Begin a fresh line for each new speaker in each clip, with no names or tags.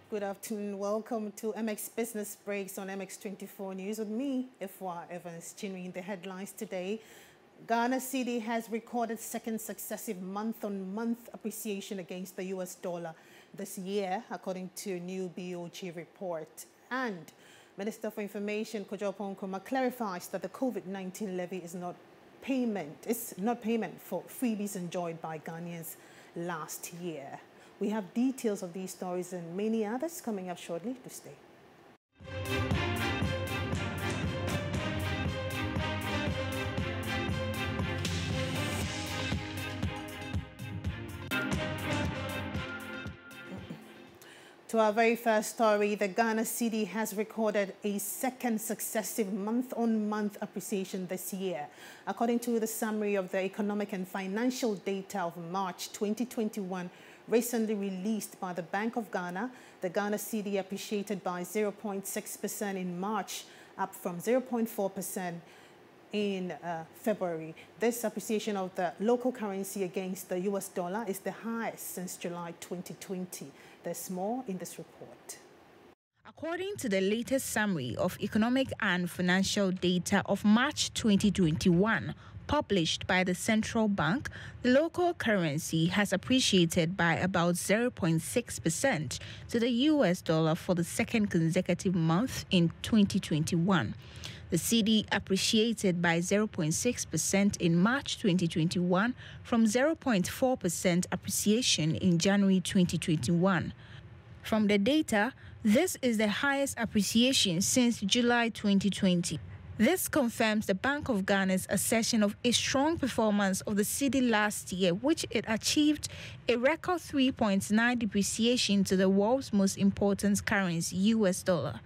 Good afternoon. Welcome to MX Business Breaks on MX24 News with me, Ifwa Evans. Continuing the headlines today, Ghana Cedi has recorded second successive month-on-month appreciation against the US dollar this year, according to a new BOG report. And Minister for Information, Oppong Nkrumah, clarifies that the COVID-19 levy is not payment for freebies enjoyed by Ghanaians last year. We have details of these stories and many others coming up shortly. To stay. To our very first story, the Ghana Cedi has recorded a second successive month-on-month appreciation this year. According to the summary of the economic and financial data of March 2021, recently released by the Bank of Ghana, the Ghana Cedi appreciated by 0.6% in March, up from 0.4% in February. This appreciation of the local currency against the US dollar is the highest since July 2020. There's more in this report.
According to the latest summary of economic and financial data of March 2021, published by the central bank, the local currency has appreciated by about 0.6% to the US dollar for the second consecutive month in 2021. The Cedi appreciated by 0.6% in March 2021 from 0.4% appreciation in January 2021. From the data, this is the highest appreciation since July 2020. This confirms the Bank of Ghana's assertion of a strong performance of the Cedi last year, which it achieved a record 3.9 depreciation to the world's most important currency, US dollar.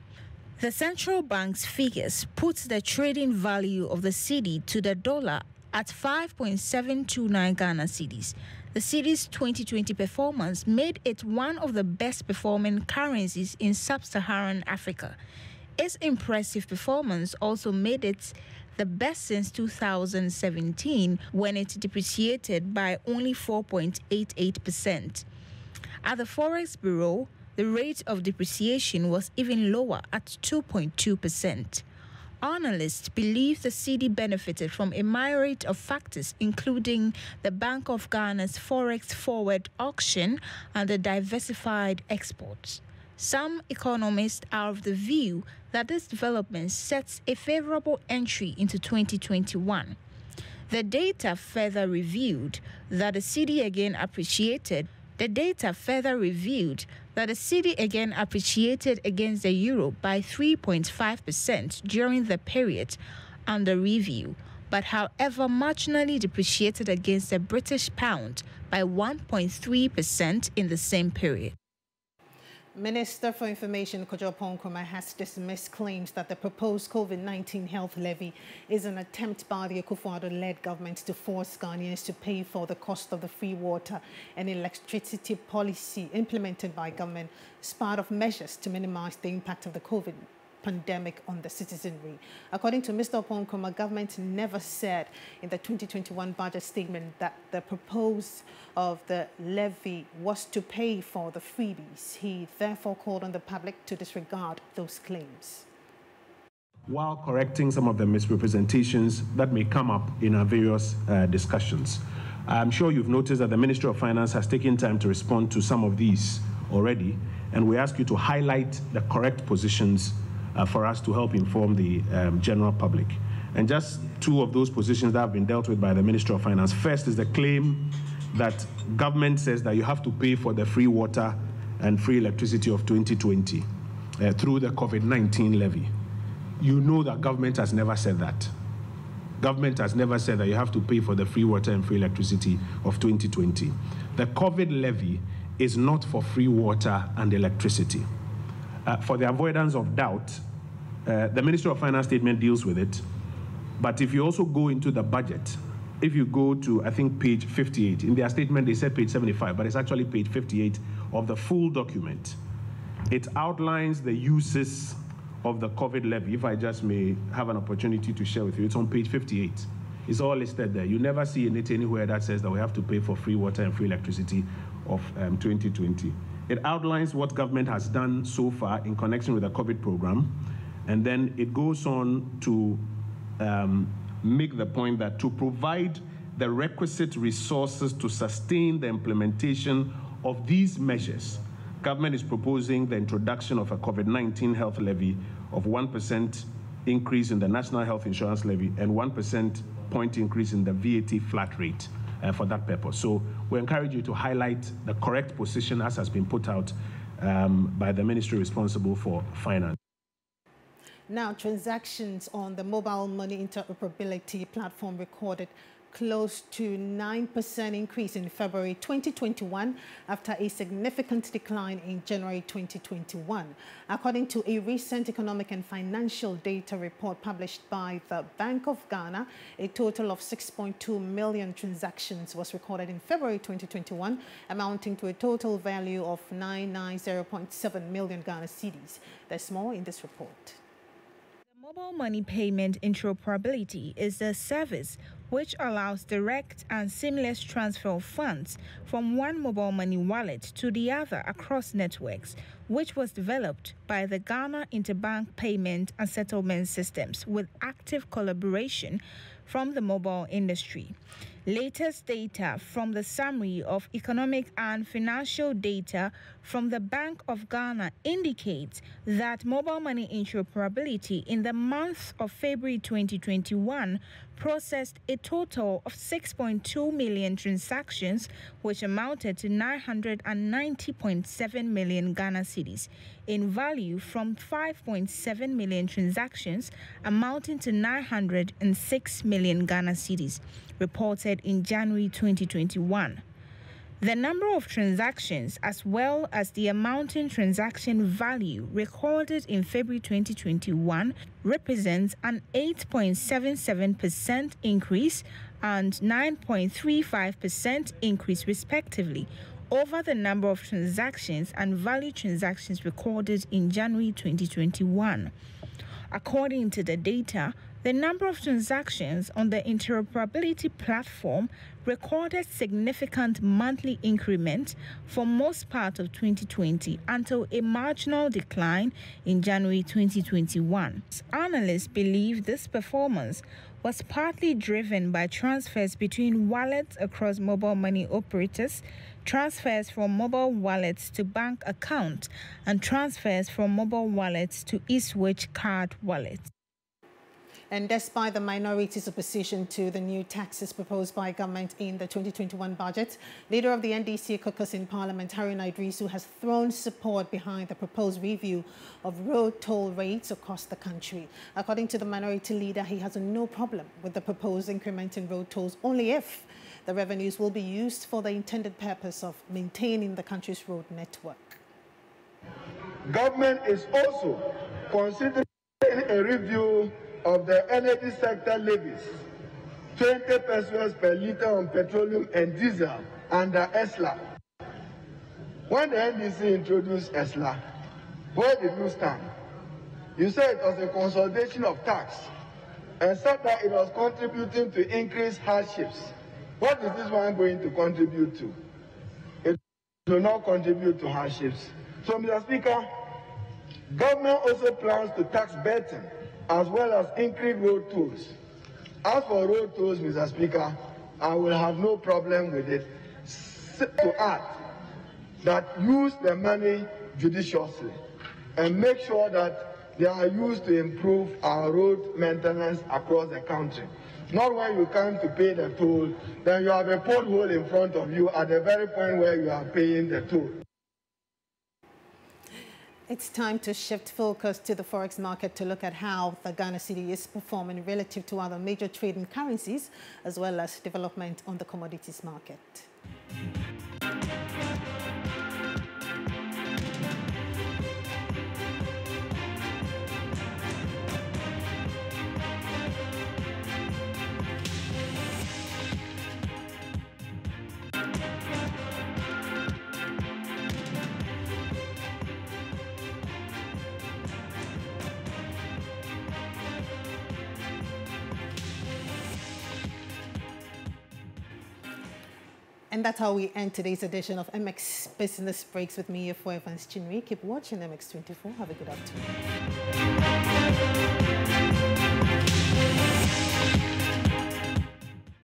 The central bank's figures put the trading value of the Cedi to the dollar at 5.729 Ghana cedis. The Cedi's 2020 performance made it one of the best performing currencies in sub-Saharan Africa. Its impressive performance also made it the best since 2017, when it depreciated by only 4.88%. At the Forex Bureau, the rate of depreciation was even lower at 2.2%. Analysts believe the Cedi benefited from a myriad of factors, including the Bank of Ghana's Forex forward auction and the diversified exports. Some economists are of the view that this development sets a favorable entry into 2021. The data further revealed that the Cedi again appreciated against the euro by 3.5% during the period under review, but however marginally depreciated against the British pound by 1.3% in the same period.
Minister for Information, Oppong Nkrumah, has dismissed claims that the proposed COVID-19 health levy is an attempt by the Akufo-Addo-led government to force Ghanaians to pay for the cost of the free water and electricity policy implemented by government as part of measures to minimize the impact of the COVID pandemic on the citizenry. According to Mr. Oppong Nkrumah, government never said in the 2021 budget statement that the proposal of the levy was to pay for the freebies. He therefore called on the public to disregard those claims,
while correcting some of the misrepresentations that may come up in our various discussions. I'm sure you've noticed that the Ministry of Finance has taken time to respond to some of these already, and we ask you to highlight the correct positions for us to help inform the general public. And just two of those positions that have been dealt with by the Ministry of Finance. First is the claim that government says that you have to pay for the free water and free electricity of 2020 through the COVID-19 levy. You know that government has never said that. Government has never said that you have to pay for the free water and free electricity of 2020. The COVID levy is not for free water and electricity. For the avoidance of doubt, the Ministry of Finance statement deals with it. But if you also go into the budget, if you go to, I think, page 58, in their statement they said page 75, but it's actually page 58 of the full document. It outlines the uses of the COVID levy. If I just may have an opportunity to share with you, it's on page 58. It's all listed there. You never see it anywhere that says that we have to pay for free water and free electricity of 2020. It outlines what government has done so far in connection with the COVID program, and then it goes on to make the point that to provide the requisite resources to sustain the implementation of these measures, government is proposing the introduction of a COVID-19 health levy of 1% increase in the national health insurance levy and 1% point increase in the VAT flat rate for that purpose. So we encourage you to highlight the correct position as has been put out by the ministry responsible for finance.
Now, transactions on the mobile money interoperability platform recorded close to 9% increase in February 2021 after a significant decline in January 2021. According to a recent economic and financial data report published by the Bank of Ghana, a total of 6.2 million transactions was recorded in February 2021, amounting to a total value of 990.7 million Ghana cedis. There's more in this report.
Mobile money payment interoperability is a service which allows direct and seamless transfer of funds from one mobile money wallet to the other across networks, which was developed by the Ghana Interbank Payment and Settlement Systems with active collaboration from the mobile industry. Latest data from the Summary of Economic and Financial Data from the Bank of Ghana indicates that mobile money interoperability in the month of February 2021 processed a total of 6.2 million transactions, which amounted to 990.7 million Ghana cedis in value from 5.7 million transactions amounting to 906 million Ghana cedis reported in January 2021. The number of transactions as well as the amounting transaction value recorded in February 2021 represents an 8.77% increase and 9.35% increase respectively over the number of transactions and value transactions recorded in January 2021. According to the data, the number of transactions on the interoperability platform recorded significant monthly increment for most part of 2020 until a marginal decline in January 2021. Analysts believe this performance was partly driven by transfers between wallets across mobile money operators, transfers from mobile wallets to bank accounts, and transfers from mobile wallets to eSwitch card wallets.
And despite the minority's opposition to the new taxes proposed by government in the 2021 budget, leader of the NDC caucus in Parliament, Haruna Idrisu, has thrown support behind the proposed review of road toll rates across the country. According to the minority leader, he has no problem with the proposed increment in road tolls only if the revenues will be used for the intended purpose of maintaining the country's road network.
Government is also considering a review of the energy sector levies, 20 pesos per litre on petroleum and diesel under ESLA. When the NDC introduced ESLA, where did you stand? You said it was a consolidation of tax and said that it was contributing to increased hardships. What is this one going to contribute to? It will not contribute to hardships. So, Mr. Speaker, government also plans to tax betting as well as increase road tolls. As for road tolls, Mr. Speaker, I will have no problem with it. To add that use the money judiciously and make sure that they are used to improve our road maintenance across the country. Not when you come to pay the toll, then you have a pothole in front of you at the very point where you are paying the toll.
It's time to shift focus to the forex market to look at how the Ghana cedi is performing relative to other major trading currencies, as well as development on the commodities market. And that's how we end today's edition of MX Business Breaks with me, your Evans Chinwe. Keep watching MX24. Have a good afternoon.